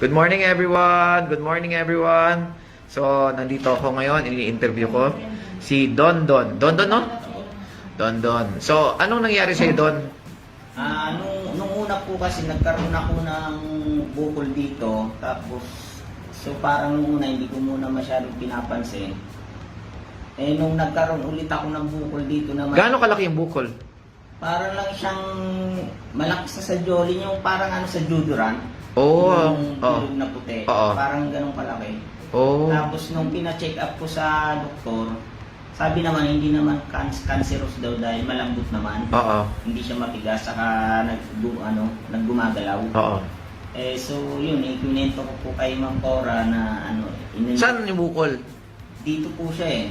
Good morning everyone! Good morning everyone! So, nandito ako ngayon, ini-interview ko si Don Don. Don Don, no? Don Don. So, anong nangyari sa'yo, Don? Nung una po kasi nagkaroon ako ng bukol dito, tapos so parang nung una hindi ko muna masyadong pinapansin. Eh nung nagkaroon ulit ako ng bukol dito naman. Gaano kalaki yung bukol? Parang lang siyang malaki sa jolly, yung parang ano sa Juduran. Oo. Yung bilog na puti. Oo. Parang ganun kalaki. Oo. Tapos nung pina-check up ko sa doktor, sabi naman hindi naman cancerous daw dahil malambot naman. Oo. Hindi siya matigas, saka naggumagalaw. Oo. Eh so yun, ikinento ko po kay Ma'am Cora na ano, Saan yung bukol? dito po siya eh.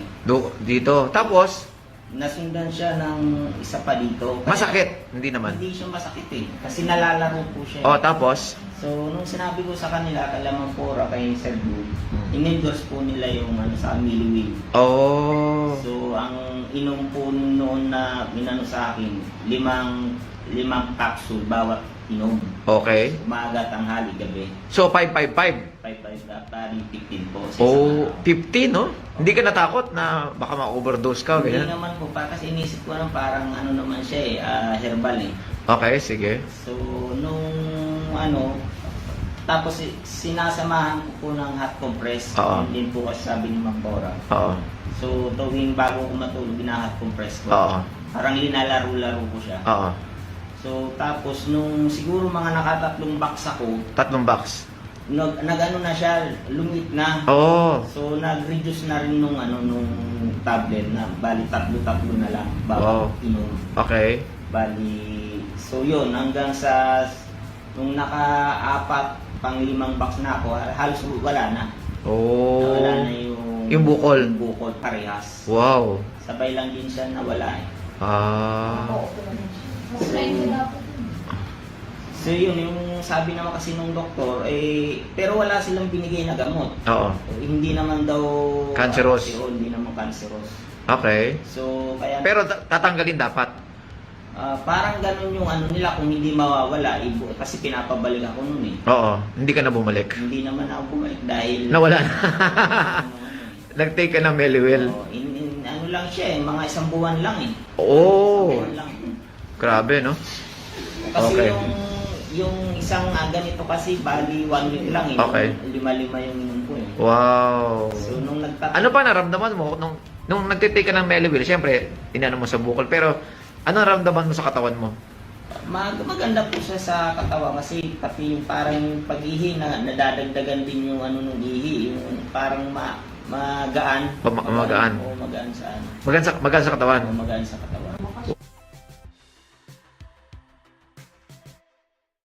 Dito. Tapos, Nasundan siya ng isa pa dito. Kaya masakit? Hindi naman. Hindi siya masakit eh. Kasi nalalaro po siya. Oh, tapos? So, nung sinabi ko sa kanila, kay Ma'am Cora, kay Sir Blue, in-endorse po nila yung ano, sa Miliwil. Oh. So, ang inom po noon na minano sa akin, limang capsule bawat inom. Okay. Umaga, tanghali, gabi. So, 555. 5 tali 15 po. Sa Oh, isang 15, no? Hindi ka natakot na baka ma-overdose ka? Hindi Ganyan? naman po, kasi inisip ko parang ano naman siya eh, herbal eh. Okay, sige. So, nung ano, tapos sinasamahan ko po ng hot compress. Oo. Yun din po kasi sabi ni Ma'am Cora. Oo. So, tuwing bago ko matulog, hot compress ko. Oo. Parang linalaro-laro ko siya. Oo. So, tapos nung siguro mga nakatatlong box ako, 3 box. nag-ano na siya, lumit na. Oh. So, nag-reduce na rin nung tablet na bali tatlo na lang bawat Wow. inom. Okay. Bali, so yun, hanggang sa nung naka-4 pang 5 box na ako, halos wala na. Oh. Wala na Yung bukol. Yung bukol parehas. Wow. Sabay lang din siya nawala eh. Ah. So yun, yung sabi naman kasi nung doktor, pero wala silang binigay na gamot. Oo. Hindi naman daw Cancerous. hindi naman cancerous. Okay. So kaya Pero tatanggalin dapat. parang ganun yung ano nila, kung hindi mawawala, kasi pinapabalik ako nun eh. Oo. Hindi ka na bumalik. Hindi naman ako bumalik dahil Nawala na. Nag-take ka ng Meliwil. ano lang siya eh, mga 1 buwan lang eh. Oh. 1 buwan lang. Grabe, no? Kasi Okay. yung isang ganito kasi bali 1 week lang eh. Okay. 5 yung inom ko eh. Wow. So nung Ano pa naramdaman mo nung nagtitake ka ng Meliwil? Siyempre, inano mo sa bukol. Pero, ano naramdaman mo sa katawan mo? maganda po siya sa katawan kasi pati yung parang yung pag-ihi na nadadagdagan din yung ano nung ihi, yung parang magaan. Magaan. Oo, magaan sa ano. Magaan sa katawan. Oo, magaan sa katawan.